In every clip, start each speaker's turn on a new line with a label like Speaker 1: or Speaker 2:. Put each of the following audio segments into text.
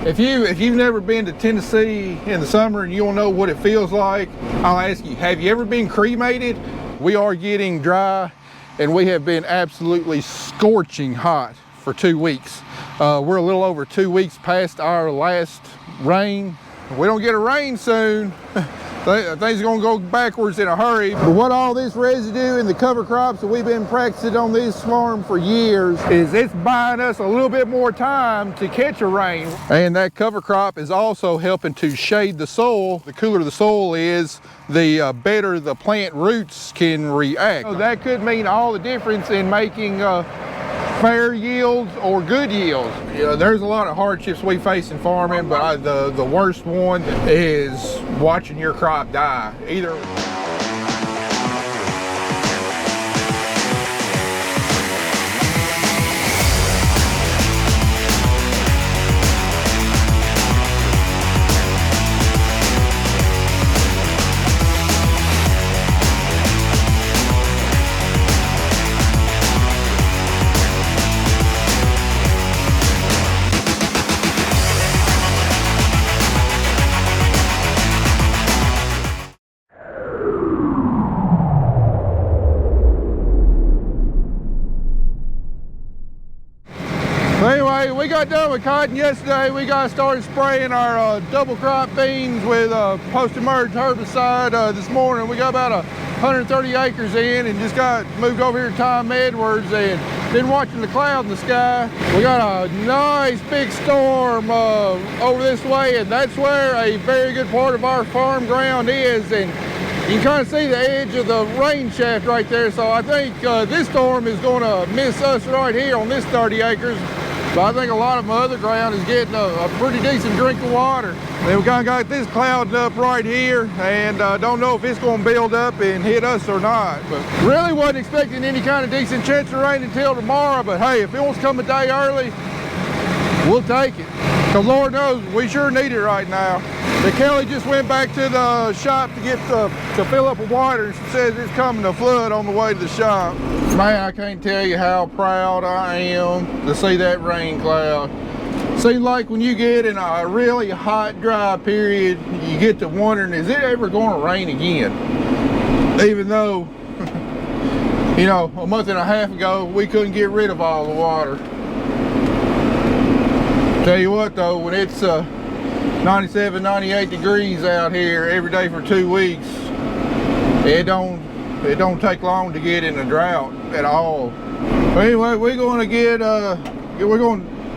Speaker 1: If you've never been to Tennessee in the summer and you don't know what it feels like, I'll ask you, have you ever been cremated? We are getting dry and we have been absolutely scorching hot for 2 weeks. We're a little over 2 weeks past our last rain. If we don't get a rain soon, things are gonna go backwards in a hurry. But what all this residue in the cover crops that we've been practicing on this farm for years is it's buying us a little bit more time to catch a rain. And that cover crop is also helping to shade the soil. The cooler the soil is, the better the plant roots can react. So that could mean all the difference in making fair yields or good yields. You know, there's a lot of hardships we face in farming, but the worst one is watching your crop die. Either anyway, we got done with cotton yesterday. We got started spraying our double crop beans with post-emerge herbicide this morning. We got about 130 acres in and just got moved over here to Tom Edwards and been watching the cloud in the sky. We got a nice big storm over this way, and that's where a very good part of our farm ground is. And you can kind of see the edge of the rain shaft right there. So I think this storm is going to miss us right here on this 30 acres. But I think a lot of my other ground is getting a pretty decent drink of water. Then we kind of got this clouded up right here, and don't know if it's going to build up and hit us or not. But really wasn't expecting any kind of decent chance of rain until tomorrow. But hey, if it wants to come a day early, we'll take it. Because Lord knows, we sure need it right now. But Kelly just went back to the shop to get to fill up with water, and she says it's coming to flood on the way to the shop. Man, I can't tell you how proud I am to see that rain cloud. Seems like when you get in a really hot, dry period, you get to wondering, is it ever going to rain again? Even though, you know, a month and a half ago, we couldn't get rid of all the water. Tell you what though, when it's 97, 98 degrees out here every day for 2 weeks, it don't take long to get in a drought at all. But anyway, we're going to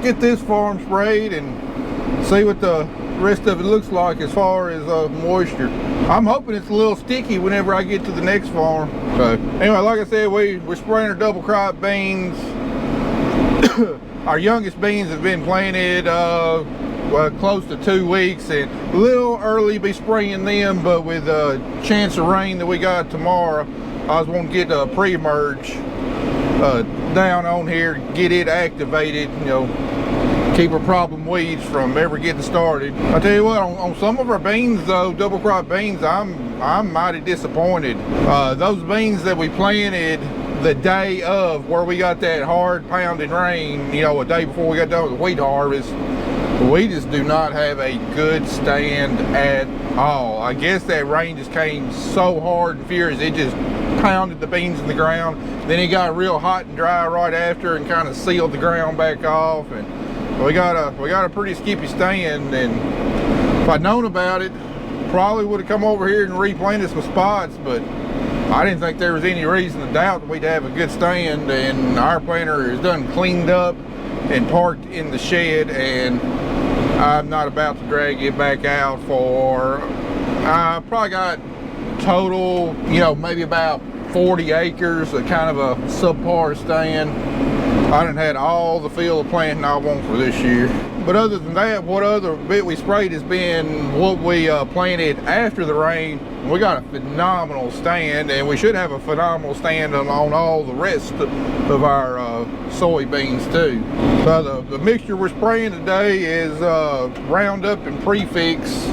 Speaker 1: get this farm sprayed and see what the rest of it looks like as far as moisture. I'm hoping it's a little sticky whenever I get to the next farm. So anyway, like I said, we're spraying our double crop beans. Our youngest beans have been planted well, close to 2 weeks, and a little early to be spraying them, but with a chance of rain that we got tomorrow, I was wanting to get a pre-emerge down on here, get it activated, you know, keep our problem weeds from ever getting started. I tell you what, on some of our beans though, double crop beans, I'm mighty disappointed. Those beans that we planted the day of, where we got that hard pounding rain, you know, a day before we got done with the wheat harvest, we just do not have a good stand at all. I guess that rain just came so hard and furious, it just pounded the beans in the ground. Then it got real hot and dry right after and kind of sealed the ground back off, and we got a pretty skippy stand. And if I'd known about it, probably would have come over here and replanted some spots, but I didn't think there was any reason to doubt that we'd have a good stand. And our planter is done cleaned up and parked in the shed, and I'm not about to drag it back out for, I probably got total, you know, maybe about 40 acres, a kind of a subpar stand. I done had all the field of planting I want for this year. But other than that, what other bit we sprayed has been what we planted after the rain. We got a phenomenal stand, and we should have a phenomenal stand on all the rest of our soybeans too. So the mixture we're spraying today is Roundup and Prefix.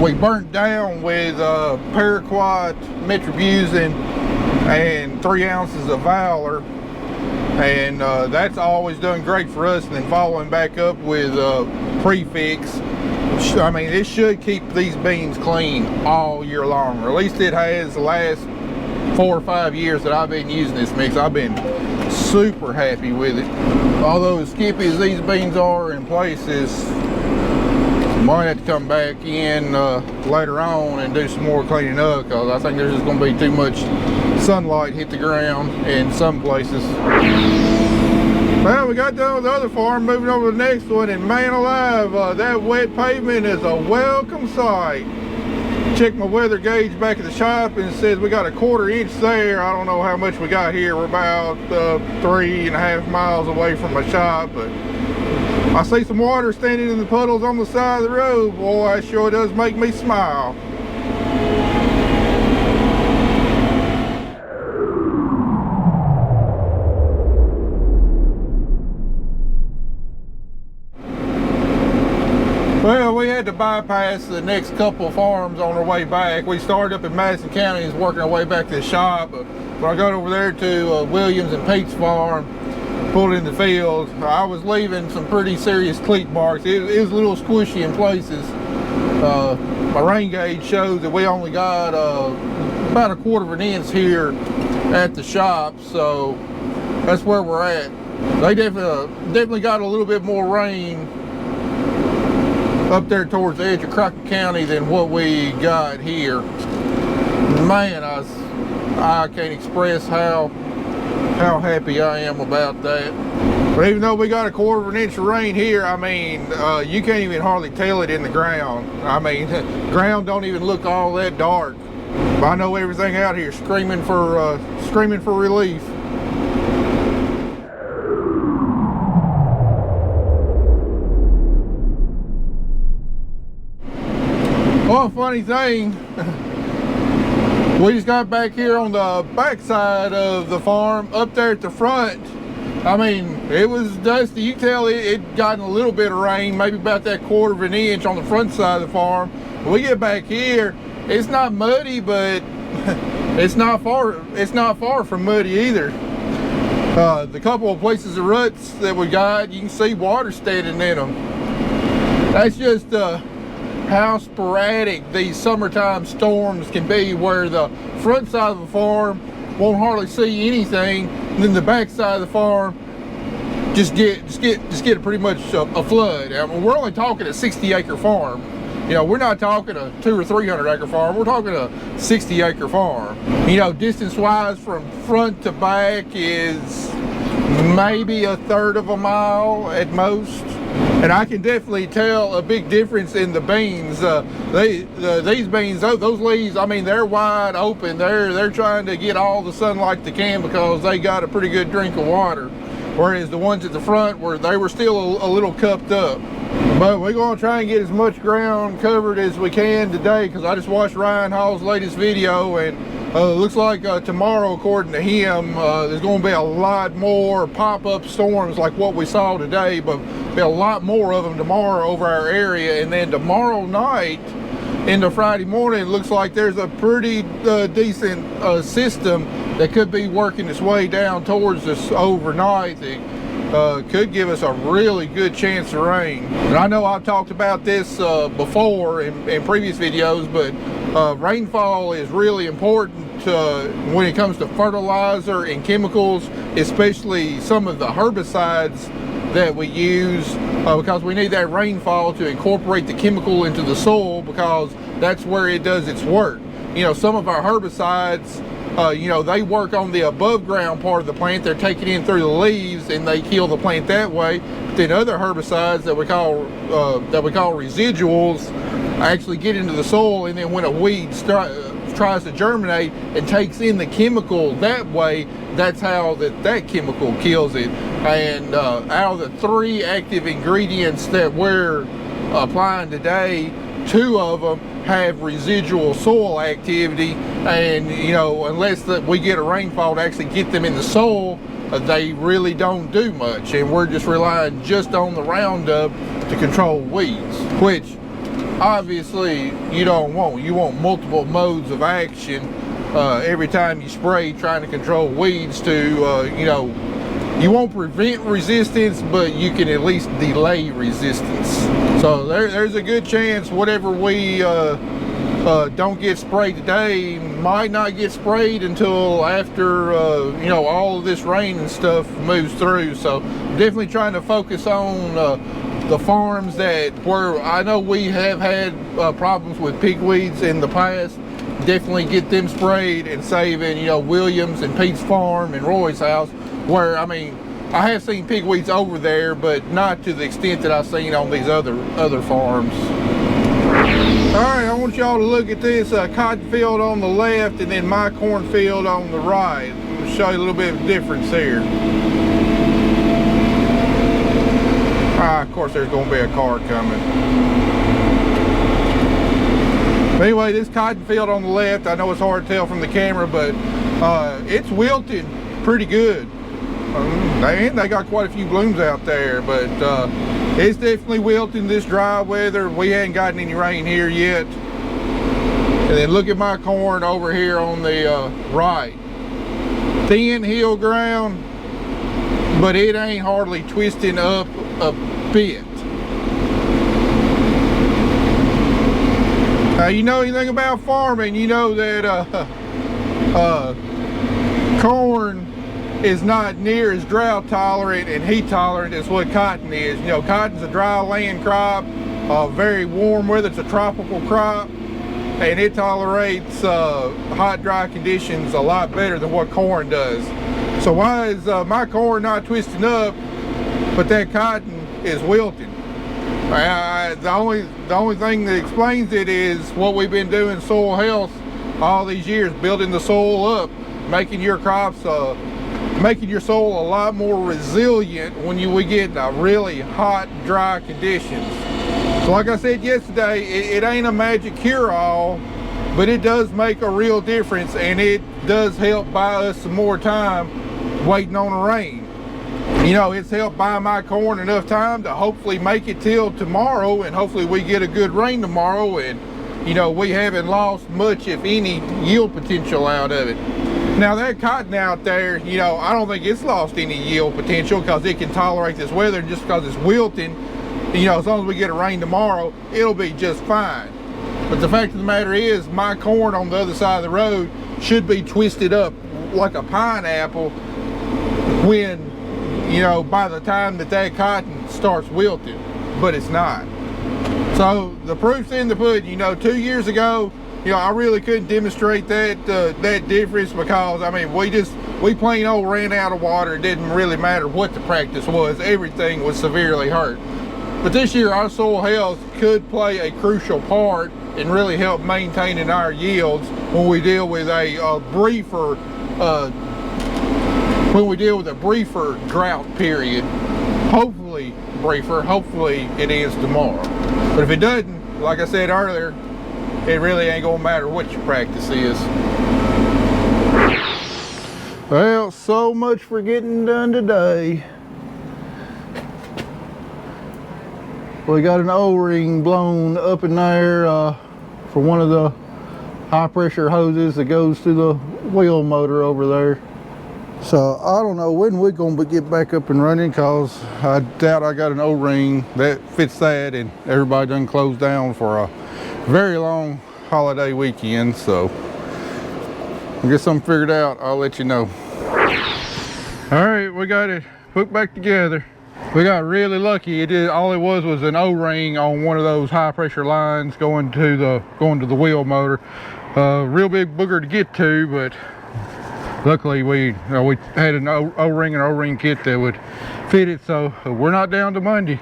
Speaker 1: We burnt down with paraquat, metribuzin, and 3 ounces of Valor. and that's always done great for us. And then following back up with prefix, I mean, it should keep these beans clean all year long, or at least it has the last 4 or 5 years that I've been using this mix. I've been super happy with it. Although as skippy as these beans are in places, might have to come back in later on and do some more cleaning up, because I think there's just going to be too much sunlight hit the ground in some places. Well, we got done with the other farm, moving over to the next one, and man alive, that wet pavement is a welcome sight. Checked my weather gauge back at the shop and it says we got a 1/4 inch there. I don't know how much we got here. We're about 3.5 miles away from my shop, but I see some water standing in the puddles on the side of the road. Boy, that sure does make me smile. Well, we had to bypass the next couple of farms on our way back. We started up in Madison County and was working our way back to the shop. But when I got over there to Williams and Pete's farm, pulled in the field, I was leaving some pretty serious cleat marks. It was a little squishy in places. My rain gauge shows that we only got about 1/4 inch here at the shop, so that's where we're at. They definitely got a little bit more rain up there towards the edge of Crockett County than what we got here. Man, I can't express how happy I am about that. But even though we got 1/4 inch of rain here, I mean, you can't even hardly tell it in the ground. I mean, the ground don't even look all that dark. But I know everything out here screaming for relief. Well, funny thing, we just got back here on the back side of the farm, up there at the front. I mean, it was dusty. You tell it gotten a little bit of rain, maybe about that 1/4 inch on the front side of the farm. When we get back here, it's not muddy, but it's not far from muddy either. The couple of places of ruts that we got, you can see water standing in them. That's just how sporadic these summertime storms can be, where the front side of the farm won't hardly see anything, and then the back side of the farm just get pretty much a flood. I mean, we're only talking a 60-acre farm. You know, we're not talking a 200 or 300 acre farm. We're talking a 60-acre farm. You know, distance-wise from front to back is maybe 1/3 of a mile at most. And I can definitely tell a big difference in the beans. These beans, those leaves, I mean, they're wide open. They're trying to get all the sunlight they can because they got a pretty good drink of water. Whereas the ones at the front, they were still a little cupped up. But we're going to try and get as much ground covered as we can today, because I just watched Ryan Hall's latest video, and looks like tomorrow, according to him, there's going to be a lot more pop-up storms like what we saw today, but be a lot more of them tomorrow over our area. And then tomorrow night into Friday morning, it looks like there's a pretty decent system that could be working its way down towards us overnight. That could give us a really good chance of rain. And I know I've talked about this before in previous videos, but rainfall is really important when it comes to fertilizer and chemicals, especially some of the herbicides that we use, because we need that rainfall to incorporate the chemical into the soil, because that's where it does its work. You know, some of our herbicides, you know, they work on the above ground part of the plant. They're taking in through the leaves and they kill the plant that way. But then other herbicides that we call residuals actually get into the soil, and then when a weed tries to germinate and takes in the chemical that way, that's how that chemical kills it. And out of the 3 active ingredients that we're applying today, 2 of them have residual soil activity, and you know, unless we get a rainfall to actually get them in the soil, they really don't do much. And we're just relying just on the Roundup to control weeds, which obviously you don't want. You want multiple modes of action every time you spray, trying to control weeds to you know, you won't prevent resistance, but you can at least delay resistance. So there's a good chance whatever we don't get sprayed today might not get sprayed until after you know, all of this rain and stuff moves through. So definitely trying to focus on the farms that where I know we have had problems with pigweeds in the past. Definitely get them sprayed and saving, you know, Williams and Pete's farm and Roy's house, where, I mean, I have seen pigweeds over there, but not to the extent that I've seen on these other farms. All right, I want y'all to look at this cotton field on the left and then my cornfield on the right. I'll show you a little bit of difference here. Of course, there's going to be a car coming. But anyway, this cotton field on the left, I know it's hard to tell from the camera, but it's wilted pretty good. They got quite a few blooms out there, but it's definitely wilting this dry weather. We hadn't gotten any rain here yet. And then look at my corn over here on the right. Thin hill ground, but it ain't hardly twisting up a bit. Now, you know anything about farming, you know that corn is not near as drought tolerant and heat tolerant as what cotton is. You know, cotton's a dry land crop, very warm weather, it's a tropical crop, and it tolerates hot, dry conditions a lot better than what corn does. So why is my corn not twisting up, but that cotton is wilting? The only thing that explains it is what we've been doing soil health all these years, building the soil up, making your crops, making your soil a lot more resilient when we get really hot, dry conditions. So like I said yesterday, it ain't a magic cure-all, but it does make a real difference, and it does help buy us some more time waiting on the rain. You know, it's helped buy my corn enough time to hopefully make it till tomorrow, and hopefully we get a good rain tomorrow, and you know, we haven't lost much, if any, yield potential out of it. Now that cotton out there, you know, I don't think it's lost any yield potential because it can tolerate this weather, and just because it's wilting, you know, as long as we get a rain tomorrow, it'll be just fine. But the fact of the matter is, my corn on the other side of the road should be twisted up like a pineapple when, you know, by the time that cotton starts wilting, but it's not. So the proof's in the pudding. You know, 2 years ago, you know, I really couldn't demonstrate that that difference because, I mean, we plain old ran out of water. It didn't really matter what the practice was. Everything was severely hurt. But this year, our soil health could play a crucial part and really help maintaining our yields when we deal with a briefer drought period. Hopefully briefer, hopefully it ends tomorrow. But if it doesn't, like I said earlier, it really ain't gonna matter what your practice is. Well, so much for getting done today. We got an O-ring blown up in there for one of the high pressure hoses that goes to the wheel motor over there. So I don't know when we're going to get back up and running, because I doubt I got an O-ring that fits that, and everybody done closed down for a very long holiday weekend. So I'll get something figured out. I'll let you know. All right, we got it hooked back together. We got really lucky. All it was an O-ring on one of those high pressure lines going to the wheel motor. Real big booger to get to, but luckily we had an O-ring kit that would fit it, so we're not down to Monday.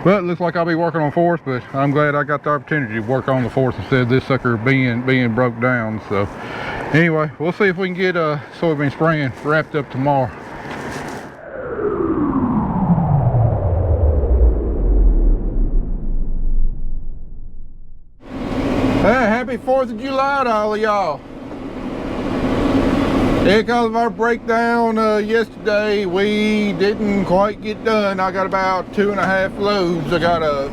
Speaker 1: But it looks like I'll be working on 4th, but I'm glad I got the opportunity to work on the 4th instead of this sucker being broke down. So anyway, we'll see if we can get soybean spraying wrapped up tomorrow. Hey, happy 4th of July to all of y'all. Yeah, because of our breakdown yesterday, we didn't quite get done. I got about 2.5 loads I got to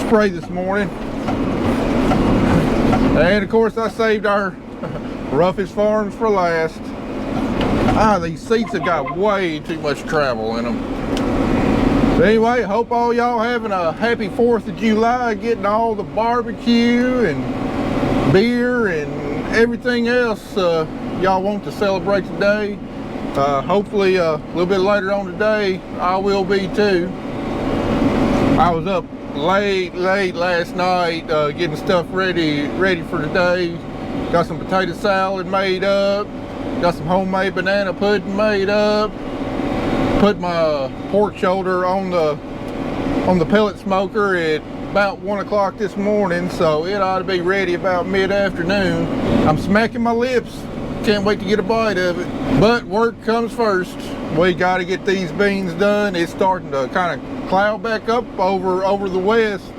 Speaker 1: spray this morning. And of course I saved our roughest farms for last. These seats have got way too much travel in them. But anyway, hope all y'all having a happy 4th of July, getting all the barbecue and beer and everything else y'all want to celebrate today. Hopefully a little bit later on today, I will be too. I was up late last night getting stuff ready for today. Got some potato salad made up. Got some homemade banana pudding made up. Put my pork shoulder on the pellet smoker at about 1 o'clock this morning, so it ought to be ready about mid-afternoon. I'm smacking my lips. Can't wait to get a bite of it. But work comes first. We got to get these beans done. It's starting to kind of cloud back up over the west.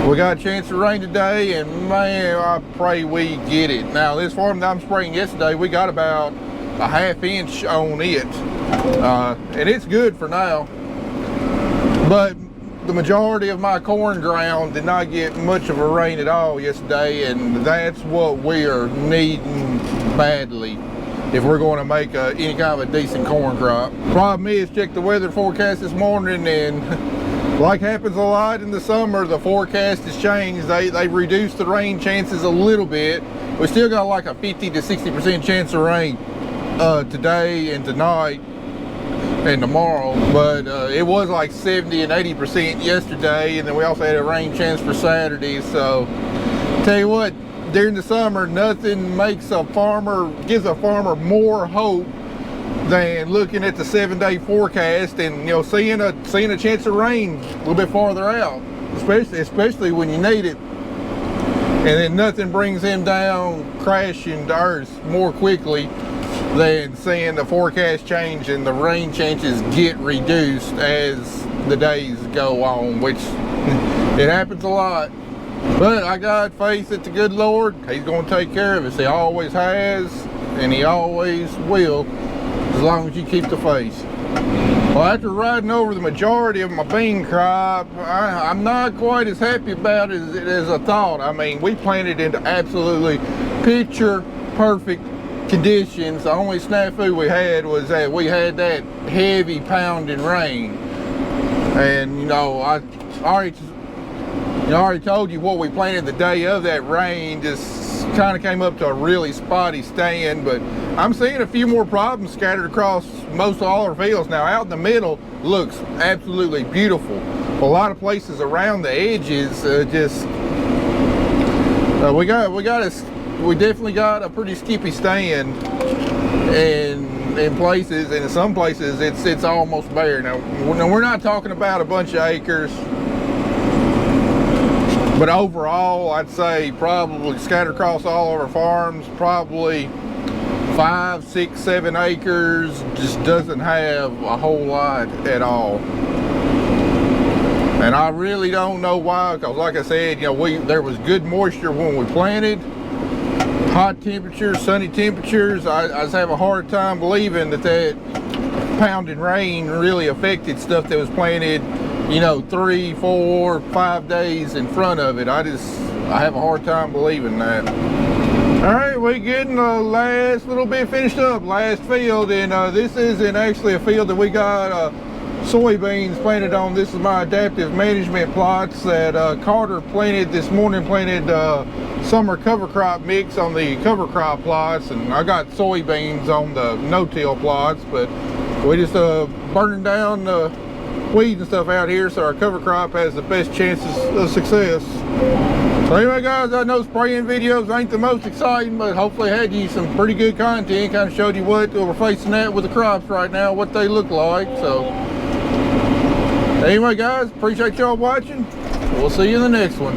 Speaker 1: We got a chance of rain today, and man, I pray we get it. Now, this farm that I'm spraying yesterday, we got about a ½ inch on it. And it's good for now. But the majority of my corn ground did not get much of a rain at all yesterday, and that's what we are needing badly if we're going to make any kind of a decent corn crop. Problem is, check the weather forecast this morning, and like happens a lot in the summer, the forecast has changed. They reduced the rain chances a little bit. We still got like a 50 to 60% chance of rain today and tonight and tomorrow, but it was like 70 and 80% yesterday, and then we also had a rain chance for Saturday. So tell you what, during the summer, nothing gives a farmer more hope than looking at the 7-day forecast and, you know, seeing a chance of rain a little bit farther out, especially when you need it, and then nothing brings him down crashing to earth more quickly than seeing the forecast change and the rain chances get reduced as the days go on, which it happens a lot. But I got faith that the good Lord, He's going to take care of us. He always has, and He always will, as long as you keep the faith. Well, after riding over the majority of my bean crop, I'm not quite as happy about it as I thought. I mean, we planted into absolutely picture perfect conditions. The only snafu we had was that we had that heavy pounding rain, and you know, I already told you what we planted the day of that rain just kind of came up to a really spotty stand. But I'm seeing a few more problems scattered across most of all our fields now. Out in the middle looks absolutely beautiful. A lot of places around the edges we definitely got a pretty skippy stand in places, and in some places it's almost bare. Now we're not talking about a bunch of acres, but overall I'd say probably scattered across all of our farms, probably 5, 6, 7 acres just doesn't have a whole lot at all. And I really don't know why, because like I said, you know, there was good moisture when we planted. Hot temperatures, sunny temperatures. I just have a hard time believing that pounding rain really affected stuff that was planted, you know, 3, 4, 5 days in front of it. I have a hard time believing that. All right, we're getting the last little bit finished up, last field, and this isn't actually a field that we got soybeans planted on. This is my adaptive management plots that Carter planted this morning, summer cover crop mix on the cover crop plots, and I got soybeans on the no-till plots, but we just burning down the weeds and stuff out here so our cover crop has the best chances of success. So anyway guys, I know spraying videos ain't the most exciting, but hopefully I had you some pretty good content, kind of showed you what we're facing at with the crops right now, what they look like. So anyway guys, appreciate y'all watching. We'll see you in the next one.